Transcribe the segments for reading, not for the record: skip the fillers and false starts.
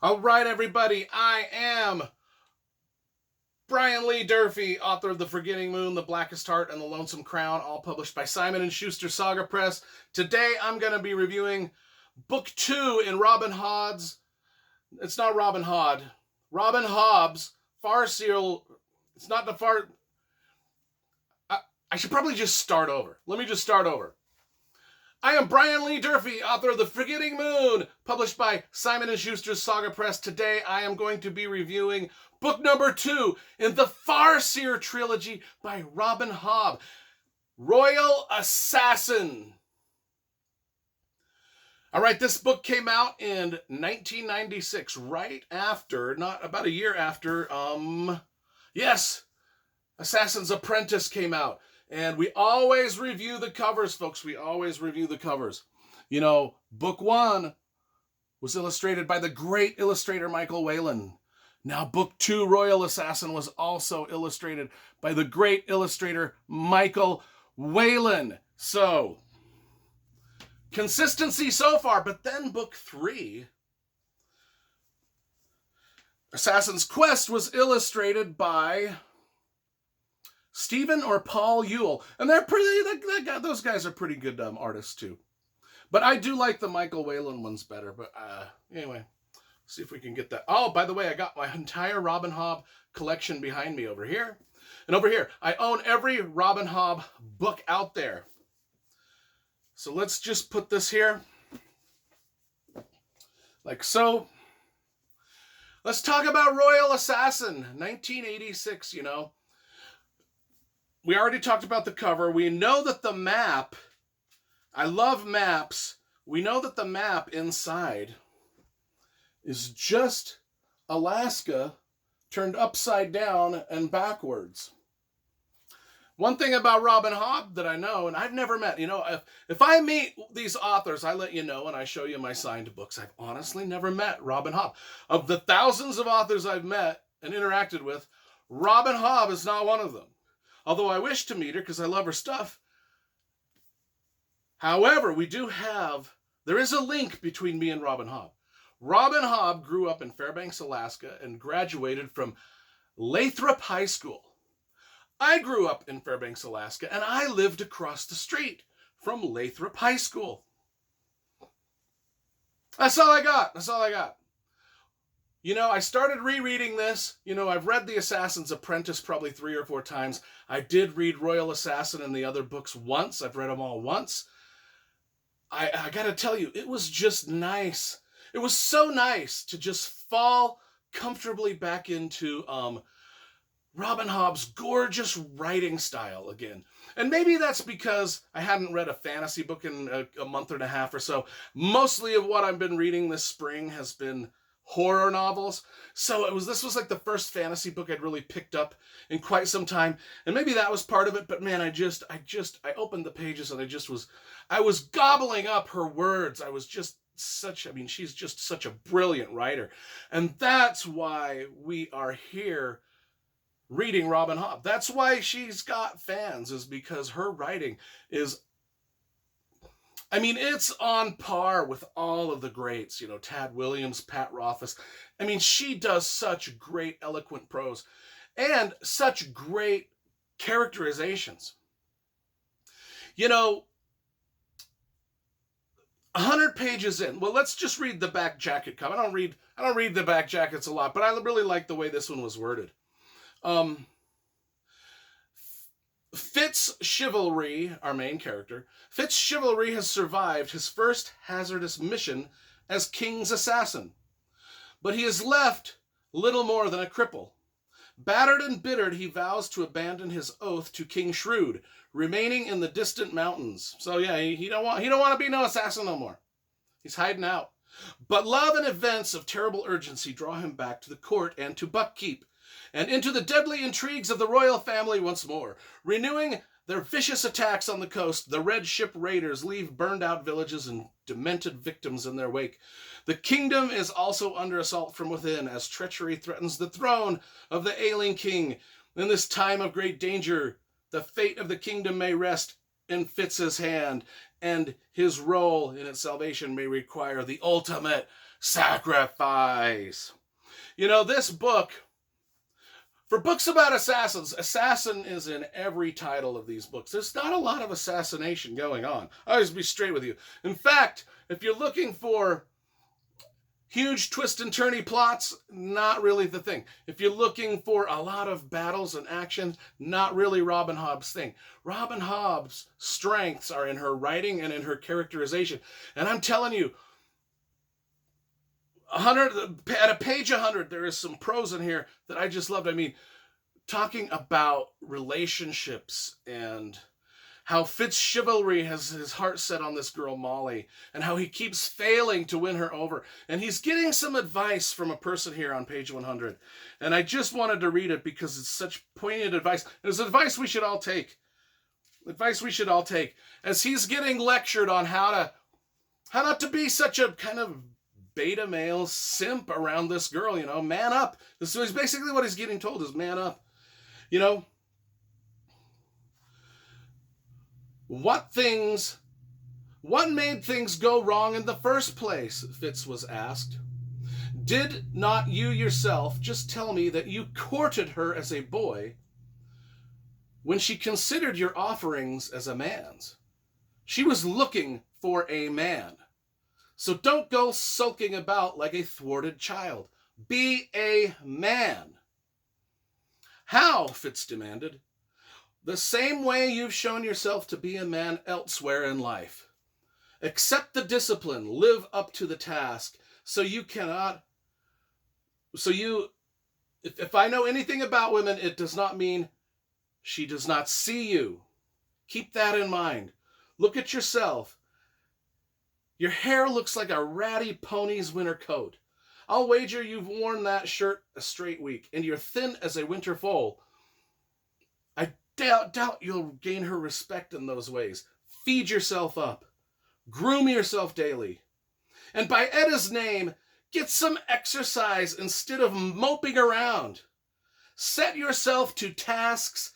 All right, everybody, I am Brian Lee Durfee, author of The Forgetting Moon, The Blackest Heart, and The Lonesome Crown, all published by Simon & Schuster Saga Press. Today, I'm going to be reviewing Book 2 in Robin Hobb's, it's not Robin Hobb, Robin Hobb's Farcical, it's not the far, I should probably just start over. Let me just start over. I am Brian Lee Durfee, author of The Forgetting Moon, published by Simon & Schuster's Saga Press. Today, I am going to be reviewing book number 2 in the Farseer trilogy by Robin Hobb, Royal Assassin. All right, this book came out in 1996, right after, not about a year after, Assassin's Apprentice came out. And we always review the covers, folks. We always review the covers. You know, book 1 was illustrated by the great illustrator Michael Whelan. Now, book 2, Royal Assassin, was also illustrated by the great illustrator Michael Whelan. So, consistency so far. But then book 3, Assassin's Quest, was illustrated by Stephen or Paul Ewell. And they're those guys are pretty good artists too. But I do like the Michael Whelan ones better. But anyway, see if we can get that. Oh, by the way, I got my entire Robin Hobb collection behind me over here. And over here, I own every Robin Hobb book out there. So let's just put this here. Like so. Let's talk about Royal Assassin, 1986, you know. We already talked about the cover. We know that the map, I love maps. We know that the map inside is just Alaska turned upside down and backwards. One thing about Robin Hobb that I know, and I've never met, you know, if I meet these authors, I let you know and I show you my signed books. I've honestly never met Robin Hobb. Of the thousands of authors I've met and interacted with, Robin Hobb is not one of them. Although I wish to meet her because I love her stuff. However, there is a link between me and Robin Hobb. Robin Hobb grew up in Fairbanks, Alaska, and graduated from Lathrop High School. I grew up in Fairbanks, Alaska, and I lived across the street from Lathrop High School. That's all I got. You know, I started rereading this. You know, I've read The Assassin's Apprentice probably 3 or 4 times. I did read Royal Assassin and the other books once. I've read them all once. I gotta tell you, it was just nice. It was so nice to just fall comfortably back into Robin Hobb's gorgeous writing style again. And maybe that's because I hadn't read a fantasy book in a month and a half or so. Mostly of what I've been reading this spring has been horror novels. So this was like the first fantasy book I'd really picked up in quite some time. And maybe that was part of it, but man, I opened the pages and I was gobbling up her words. She's just such a brilliant writer. And that's why we are here reading Robin Hobb. That's why she's got fans, is because her writing is, it's on par with all of the greats, you know, Tad Williams, Pat Rothfuss. She does such great, eloquent prose and such great characterizations. You know, 100 pages in. Well, let's just read the back jacket cover. I don't read the back jackets a lot, but I really like the way this one was worded. Fitz Chivalry, our main character, Fitz Chivalry has survived his first hazardous mission as King's assassin, but he is left little more than a cripple. Battered and bittered, he vows to abandon his oath to King Shrewd, remaining in the distant mountains. So yeah, he don't want to be no assassin no more. He's hiding out. But love and events of terrible urgency draw him back to the court and to Buckkeep, and into the deadly intrigues of the royal family once more. Renewing their vicious attacks on the coast, the Red Ship raiders leave burned-out villages and demented victims in their wake. The kingdom is also under assault from within, as treachery threatens the throne of the ailing king. In this time of great danger, the fate of the kingdom may rest in Fitz's hand, and his role in its salvation may require the ultimate sacrifice. You know, this book, for books about assassins, assassin is in every title of these books. There's not a lot of assassination going on. I'll just be straight with you. In fact, if you're looking for huge twist and turny plots, not really the thing. If you're looking for a lot of battles and action, not really Robin Hobb's thing. Robin Hobb's strengths are in her writing and in her characterization. And I'm telling you, 100 at a page 100, there is some prose in here that I just loved. I mean, talking about relationships and how Fitz chivalry has his heart set on this girl Molly, and how he keeps failing to win her over. And he's getting some advice from a person here on page 100. And I just wanted to read it because it's such poignant advice. It's advice we should all take. Advice we should all take. As he's getting lectured on how not to be such a kind of beta male simp around this girl, you know, man up. This is basically what he's getting told, is man up. You know, what made things go wrong in the first place? Fitz was asked. Did not you yourself just tell me that you courted her as a boy when she considered your offerings as a man's? She was looking for a man. So don't go sulking about like a thwarted child. Be a man. How? Fitz demanded. The same way you've shown yourself to be a man elsewhere in life. Accept the discipline, live up to the task, if I know anything about women, it does not mean she does not see you. Keep that in mind. Look at yourself. Your hair looks like a ratty pony's winter coat. I'll wager you've worn that shirt a straight week, and you're thin as a winter foal. I doubt you'll gain her respect in those ways. Feed yourself up. Groom yourself daily. And by Etta's name, get some exercise instead of moping around. Set yourself to tasks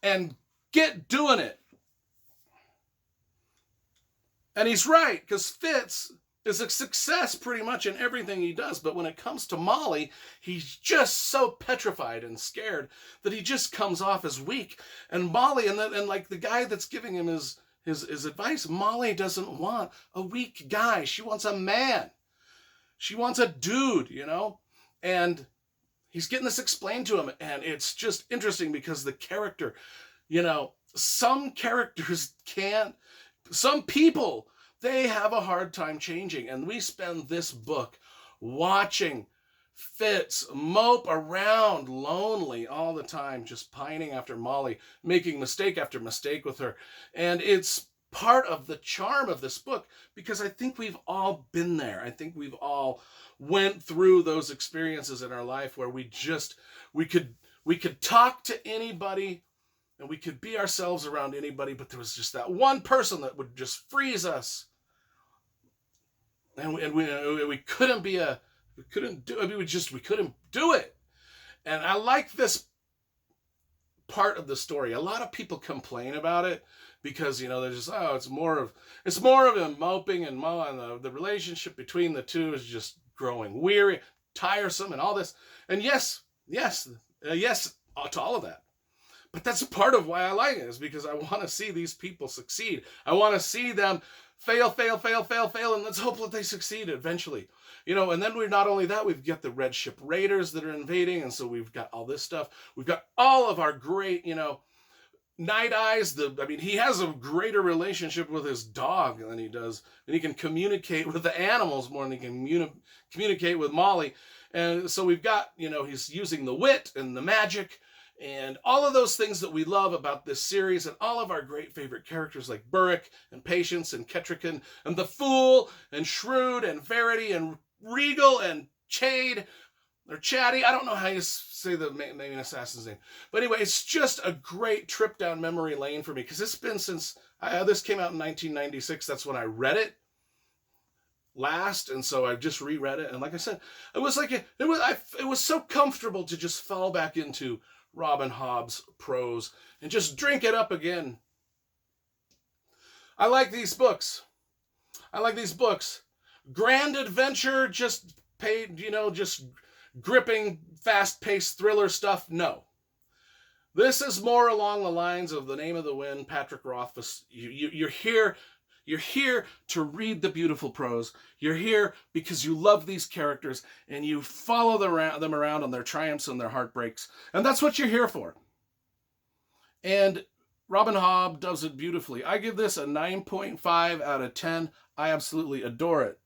and get doing it. And he's right, because Fitz is a success pretty much in everything he does. But when it comes to Molly, he's just so petrified and scared that he just comes off as weak. And Molly, and like the guy that's giving him his advice, Molly doesn't want a weak guy. She wants a man. She wants a dude, you know? And he's getting this explained to him. And it's just interesting because the character, you know, some people, they have a hard time changing. And we spend this book watching Fitz mope around lonely all the time, just pining after Molly, making mistake after mistake with her. And it's part of the charm of this book, because I think we've all been there. I think we've all went through those experiences in our life where we could talk to anybody and we could be ourselves around anybody, but there was just that one person that would just freeze us. And we couldn't do it. And I like this part of the story. A lot of people complain about it because, you know, they're just, it's more of him moping and the relationship between the two is just growing weary, tiresome, and all this. And yes to all of that. But that's part of why I like it, is because I want to see these people succeed. I want to see them fail, and let's hope that they succeed eventually. You know, and then not only that, we've got the Red Ship Raiders that are invading, and so we've got all this stuff. We've got all of our great, you know, Night Eyes. He has a greater relationship with his dog than he does, and he can communicate with the animals more than he can communicate with Molly. And so we've got, you know, he's using the wit and the magic, and all of those things that we love about this series, and all of our great favorite characters like Burrick and Patience and Kettrican and the Fool and Shrewd and Verity and Regal and Chade or Chatty. I don't know how you say the main assassin's name. But anyway, it's just a great trip down memory lane for me, because it's been since this came out in 1996. That's when I read it last, and so I just reread it. And like I said, it was so comfortable to just fall back into Robin Hobb's prose and just drink it up again. I like these books. grand adventure, just paid, just gripping, fast-paced thriller stuff. No. This is more along the lines of The Name of the Wind, Patrick Rothfuss. You're here. You're here to read the beautiful prose. You're here because you love these characters and you follow them around on their triumphs and their heartbreaks. And that's what you're here for. And Robin Hobb does it beautifully. I give this a 9.5 out of 10. I absolutely adore it.